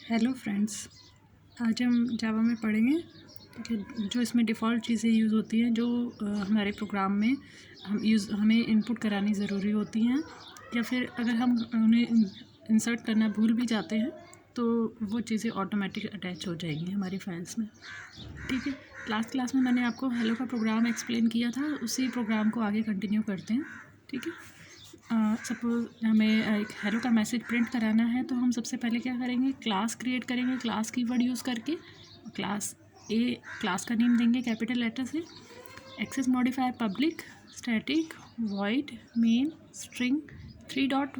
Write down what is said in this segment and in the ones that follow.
Hello friends, आज हम जावा में पढ़ेंगे कि जो इसमें डिफ़ॉल्ट चीज़ें यूज़ होती हैं जो हमारे प्रोग्राम में हमें इनपुट करानी ज़रूरी होती हैं, या फिर अगर हम उन्हें इंसर्ट करना भूल भी जाते हैं तो वो चीज़ें ऑटोमेटिक अटैच हो जाएंगी हमारी फाइल्स में। ठीक है, लास्ट क्लास में मैंने आपको हेलो का प्रोग्राम एक्सप्लेन किया था, उसी प्रोग्राम को आगे कंटिन्यू करते हैं। ठीक है, सपोज़ हमें एक हेलो का मैसेज प्रिंट कराना है तो हम सबसे पहले क्या करेंगे, क्लास क्रिएट करेंगे क्लास कीवर्ड यूज़ करके। क्लास का नेम देंगे कैपिटल लेटर से। Access modifier public static void main string 3 dot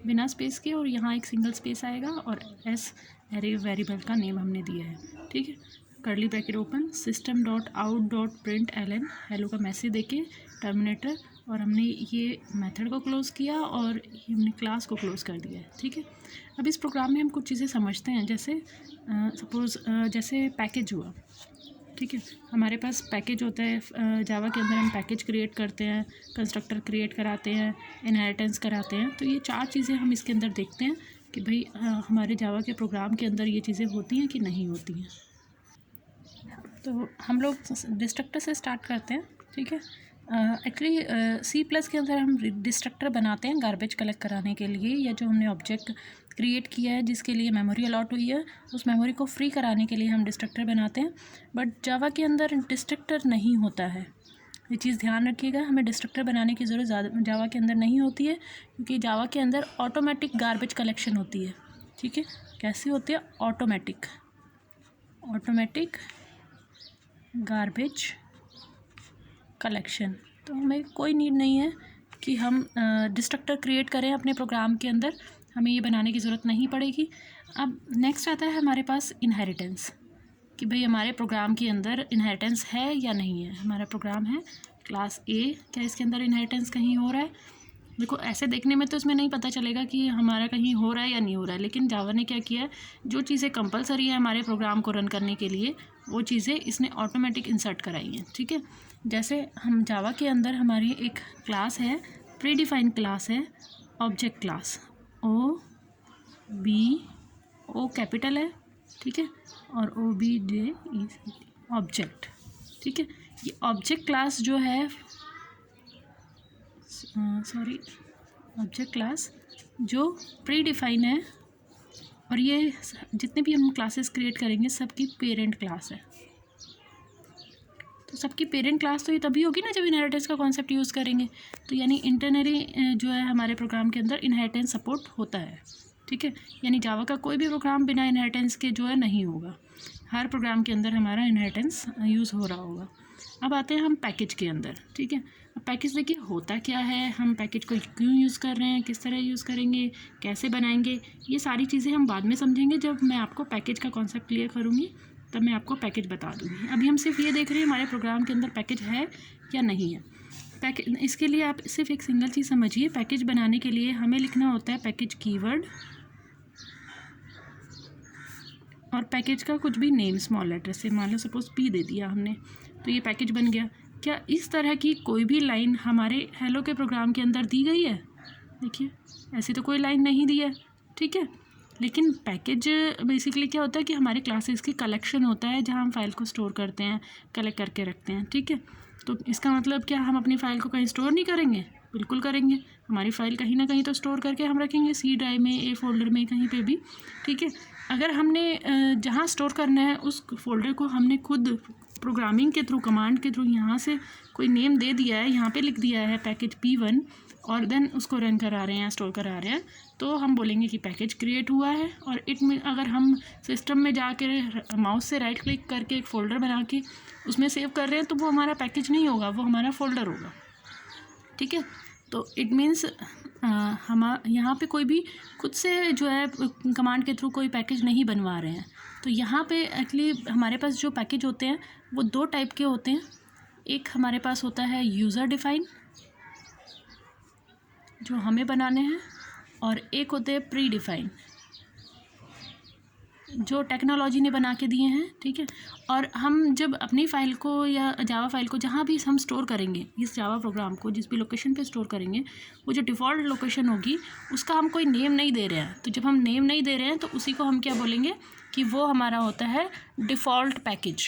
बिना स्पेस के, और यहाँ एक सिंगल स्पेस आएगा, और एस एरे वेरिएबल का नेम हमने दिया है। ठीक है, curly bracket open system dot out dot print L N, hello का मैसेज देके टर्मिनेटर, और हमने ये मेथड को क्लोज़ किया और हमने क्लास को क्लोज़ कर दिया है। ठीक है, अब इस प्रोग्राम में हम कुछ चीज़ें समझते हैं, जैसे सपोज़ जैसे पैकेज हुआ। ठीक है, हमारे पास पैकेज होता है जावा के अंदर, हम पैकेज क्रिएट करते हैं, कंस्ट्रक्टर क्रिएट कराते हैं, इनहेरिटेंस कराते हैं। तो ये 4 चीज़ें हम इसके अंदर देखते हैं कि भाई हमारे जावा के प्रोग्राम के अंदर ये चीज़ें होती हैं कि नहीं होती हैं। तो हम लोग डिस्ट्रक्टर से स्टार्ट करते हैं। ठीक है, एक्चुअली सी प्लस के अंदर हम डिस्ट्रक्टर बनाते हैं गार्बेज कलेक्ट कराने के लिए, या जो हमने ऑब्जेक्ट क्रिएट किया है जिसके लिए मेमोरी अलॉट हुई है उस मेमोरी को फ्री कराने के लिए हम डिस्ट्रक्टर बनाते हैं। बट जावा के अंदर डिस्ट्रक्टर नहीं होता है, ये चीज़ ध्यान रखिएगा। हमें डिस्ट्रक्टर बनाने की ज़रूरत ज़्यादा जावा के अंदर नहीं होती है, क्योंकि जावा के अंदर ऑटोमेटिक गार्बेज कलेक्शन होती है। ठीक है, कैसे होती है? Automatic garbage collection. तो हमें कोई नीड नहीं है कि हम डिस्ट्रक्टर क्रिएट करें अपने प्रोग्राम के अंदर, हमें ये बनाने की ज़रूरत नहीं पड़ेगी। अब नेक्स्ट आता है हमारे पास इनहेरिटेंस, कि भाई हमारे प्रोग्राम के अंदर इनहेरिटेंस है या नहीं है। हमारा प्रोग्राम है क्लास ए, क्या इसके अंदर इनहेरिटेंस कहीं हो रहा है? देखो, ऐसे देखने में तो इसमें नहीं पता चलेगा कि हमारा कहीं हो रहा है या नहीं हो रहा है, लेकिन जावा ने क्या किया है, जो चीज़ें कंपलसरी है हमारे प्रोग्राम को रन करने के लिए वो चीज़ें इसने ऑटोमेटिक इंसर्ट कराई हैं। ठीक है, जैसे हम जावा के अंदर हमारी एक क्लास है, प्री डिफाइंड क्लास है object class, O B O capital है। ठीक है, और ओ बी जे ई ऑब्जेक्ट। ठीक है, ये ऑब्जेक्ट क्लास जो है ऑब्जेक्ट क्लास जो प्री डिफाइन है, और ये जितने भी हम क्लासेस क्रिएट करेंगे सबकी पेरेंट क्लास है। तो सबकी पेरेंट क्लास तो ये तभी होगी ना जब इनहेरिटेंस का कॉन्सेप्ट यूज़ करेंगे। तो यानी इंटरनली जो है हमारे प्रोग्राम के अंदर इनहेरिटेंस सपोर्ट होता है। ठीक है, यानी जावा का कोई भी प्रोग्राम बिना इनहेरिटेंस के जो है नहीं होगा, हर प्रोग्राम के अंदर हमारा इनहेरिटेंस यूज़ हो रहा होगा। अब आते हैं हम पैकेज के अंदर। ठीक है, अब पैकेज देखिए होता क्या है, हम पैकेज को क्यों यूज़ कर रहे हैं, किस तरह यूज़ करेंगे, कैसे बनाएंगे, ये सारी चीज़ें हम बाद में समझेंगे जब मैं आपको पैकेज का कॉन्सेप्ट क्लियर करूँगी, तब मैं आपको पैकेज बता दूँगी। अभी हम सिर्फ ये देख रहे हैं हमारे प्रोग्राम के अंदर पैकेज है या नहीं है। पैकेज, इसके लिए आप सिर्फ एक सिंगल चीज़ समझिए, पैकेज बनाने के लिए हमें लिखना होता है पैकेज कीवर्ड और पैकेज का कुछ भी नेम स्मॉल लेटर से, मान लो सपोज पी दे दिया हमने, तो ये पैकेज बन गया। क्या इस तरह की कोई भी लाइन हमारे हेलो के प्रोग्राम के अंदर दी गई है? देखिए, ऐसी तो कोई लाइन नहीं दी है। ठीक है, लेकिन पैकेज बेसिकली क्या होता है कि हमारे क्लासेस की कलेक्शन होता है जहाँ हम फाइल को स्टोर करते हैं, कलेक्ट करके रखते हैं। ठीक है, तो इसका मतलब क्या हम अपनी फ़ाइल को कहीं स्टोर नहीं करेंगे? बिल्कुल करेंगे, हमारी फ़ाइल कहीं ना कहीं तो स्टोर करके हम रखेंगे, सी ड्राइव में, ए फोल्डर में, कहीं पे भी। ठीक है, अगर हमने जहाँ स्टोर करना है उस फोल्डर को हमने खुद प्रोग्रामिंग के थ्रू, कमांड के थ्रू यहाँ से कोई नेम दे दिया है, यहाँ पे लिख दिया है पैकेज P1, और देन उसको रन करा रहे हैं, स्टोर करा रहे हैं, तो हम बोलेंगे कि पैकेज क्रिएट हुआ है। और इट में अगर हम सिस्टम में जाकर माउस से राइट क्लिक करके एक फ़ोल्डर बना के उसमें सेव कर रहे हैं तो वो हमारा पैकेज नहीं होगा, वो हमारा फ़ोल्डर होगा। ठीक है, तो इट मीन्स हम यहाँ पे कोई भी खुद से जो है कमांड के थ्रू कोई पैकेज नहीं बनवा रहे हैं। तो यहाँ पे एक्चुअली हमारे पास जो पैकेज होते हैं वो 2 टाइप के होते हैं। एक हमारे पास होता है यूज़र डिफ़ाइन, जो हमें बनाने हैं, और एक होते हैं प्री डिफ़ाइन। जो टेक्नोलॉजी ने बना के दिए हैं, ठीक है। और हम जब अपनी फ़ाइल को या जावा फ़ाइल को जहाँ भी हम स्टोर करेंगे, इस जावा प्रोग्राम को जिस भी लोकेशन पे स्टोर करेंगे, वो जो डिफ़ॉल्ट लोकेशन होगी उसका हम कोई नेम नहीं दे रहे हैं। तो जब हम नेम नहीं दे रहे हैं तो उसी को हम क्या बोलेंगे कि वो हमारा होता है डिफ़ॉल्ट पैकेज,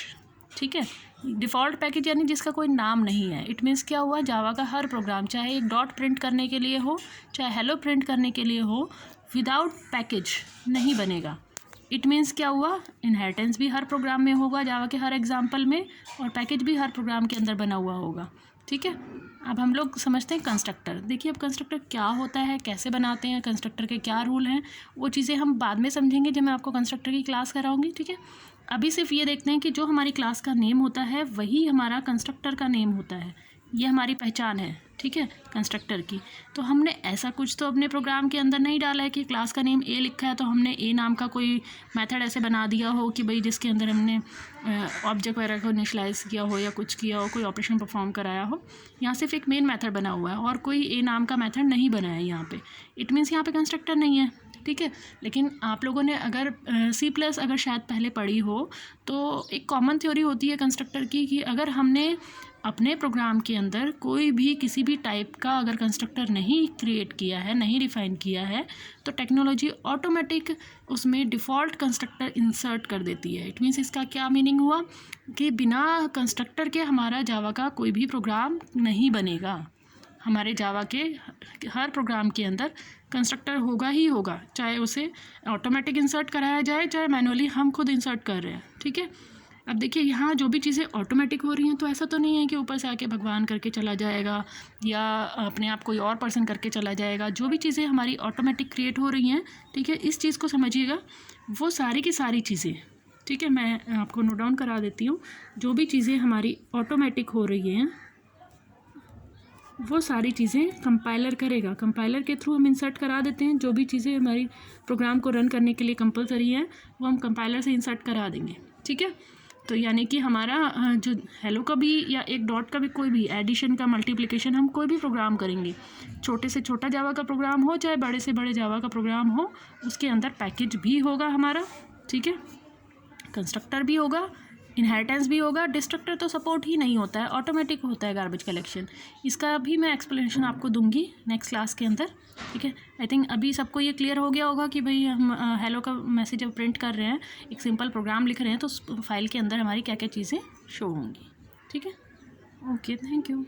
ठीक है। डिफ़ॉल्ट पैकेज यानी जिसका कोई नाम नहीं है। इट मीन्स क्या हुआ, जावा का हर प्रोग्राम, चाहे एक डॉट प्रिंट करने के लिए हो, चाहे हेलो प्रिंट करने के लिए हो, विदाउट पैकेज नहीं बनेगा। इट मीन्स क्या हुआ, इनहेरिटेंस भी हर प्रोग्राम में होगा जावा के हर एग्जाम्पल में, और पैकेज भी हर प्रोग्राम के अंदर बना हुआ होगा, ठीक है। अब हम लोग समझते हैं कंस्ट्रक्टर। देखिए अब कंस्ट्रक्टर क्या होता है, कैसे बनाते हैं, कंस्ट्रक्टर के क्या रूल हैं, वो चीज़ें हम बाद में समझेंगे जब मैं आपको कंस्ट्रक्टर की क्लास कराऊंगी, ठीक है। अभी सिर्फ ये देखते हैं कि जो हमारी क्लास का नेम होता है वही हमारा कंस्ट्रक्टर का नेम होता है। ये हमारी पहचान है, ठीक है, कंस्ट्रक्टर की। तो हमने ऐसा कुछ तो अपने प्रोग्राम के अंदर नहीं डाला है कि क्लास का नेम ए लिखा है तो हमने ए नाम का कोई मेथड ऐसे बना दिया हो कि भाई जिसके अंदर हमने ऑब्जेक्ट वगैरह को इनिशियलाइज़ किया हो या कुछ किया हो, कोई ऑपरेशन परफॉर्म कराया हो। यहाँ सिर्फ एक मेन मेथड बना हुआ है और कोई ए नाम का मेथड नहीं बना है यहाँ पे। इट मीन्स यहाँ पे कंस्ट्रक्टर नहीं है, ठीक है। लेकिन आप लोगों ने अगर C+ अगर शायद पहले पढ़ी हो तो एक कॉमन थ्योरी होती है कंस्ट्रक्टर की कि अगर हमने अपने प्रोग्राम के अंदर कोई भी किसी भी टाइप का अगर कंस्ट्रक्टर नहीं क्रिएट किया है, नहीं डिफ़ाइन किया है, तो टेक्नोलॉजी ऑटोमेटिक उसमें डिफ़ॉल्ट कंस्ट्रक्टर इंसर्ट कर देती है। इट मीन्स इसका क्या मीनिंग हुआ कि बिना कंस्ट्रक्टर के हमारा जावा का कोई भी प्रोग्राम नहीं बनेगा। हमारे जावा के हर प्रोग्राम के अंदर कंस्ट्रक्टर होगा ही होगा, चाहे उसे ऑटोमेटिक इंसर्ट कराया जाए, चाहे मैनुअली हम खुद इंसर्ट कर रहे हैं, ठीक है। अब देखिए यहाँ जो भी चीज़ें ऑटोमेटिक हो रही हैं तो ऐसा तो नहीं है कि ऊपर से आके भगवान करके चला जाएगा या अपने आप कोई और पर्सन करके चला जाएगा। जो भी चीज़ें हमारी ऑटोमेटिक क्रिएट हो रही हैं, ठीक है, इस चीज़ को समझिएगा, वो सारी की सारी चीज़ें, ठीक है, मैं आपको नोट डाउन करा देती हूँ। जो भी चीज़ें हमारी ऑटोमेटिक हो रही हैं वो सारी चीज़ें कंपाइलर करेगा। कंपाइलर के थ्रू हम इंसर्ट करा देते हैं। जो भी चीज़ें हमारी प्रोग्राम को रन करने के लिए कंपलसरी हैं वो हम कंपाइलर से इंसर्ट करा देंगे, ठीक है। तो यानी कि हमारा जो हेलो का भी या एक डॉट का भी कोई भी एडिशन का, मल्टीप्लिकेशन, हम कोई भी प्रोग्राम करेंगे, छोटे से छोटा जावा का प्रोग्राम हो चाहे बड़े से बड़े जावा का प्रोग्राम हो, उसके अंदर पैकेज भी होगा हमारा, ठीक है, कंस्ट्रक्टर भी होगा, इनहेरिटेंस भी होगा। डिस्ट्रक्टर तो सपोर्ट ही नहीं होता है, ऑटोमेटिक होता है गार्बेज कलेक्शन। इसका भी मैं एक्सप्लेनेशन आपको दूंगी नेक्स्ट क्लास के अंदर, ठीक है। आई थिंक अभी सबको ये क्लियर हो गया होगा कि भाई हम हेलो का मैसेज जब प्रिंट कर रहे हैं, एक सिंपल प्रोग्राम लिख रहे हैं, तो उस फाइल के अंदर हमारी क्या क्या चीज़ें शो होंगी, ठीक है। Okay, thank you.